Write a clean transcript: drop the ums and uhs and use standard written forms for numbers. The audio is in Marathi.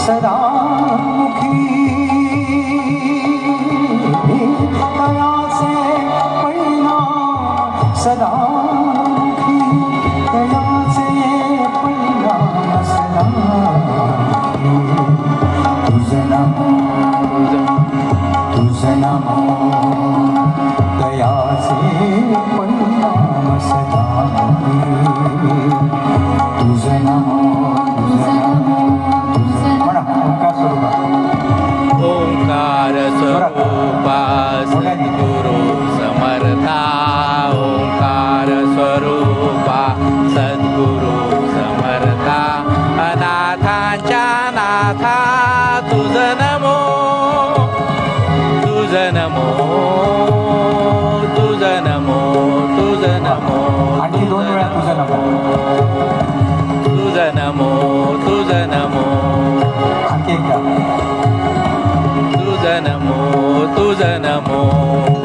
सदामुखी तयाचे परिणाम सदामुखी तयाचे परिणाम सदामुखी तुझं नाम तयाचे परिणाम सदामुखी तुझं नाम ओंकार स्वरूपा सद्गुरु समर्था ओंकार स्वरूपा सद्गुरु समर्था अनाथांच्या नाथा तुझं नमो तुझं नमो तुझं नमो तुझं नमो आणखी 2 वेळा तुझं नमो तुझं नमो तुझं नमो आणखी एकदा तुझं नमो तुझं नमो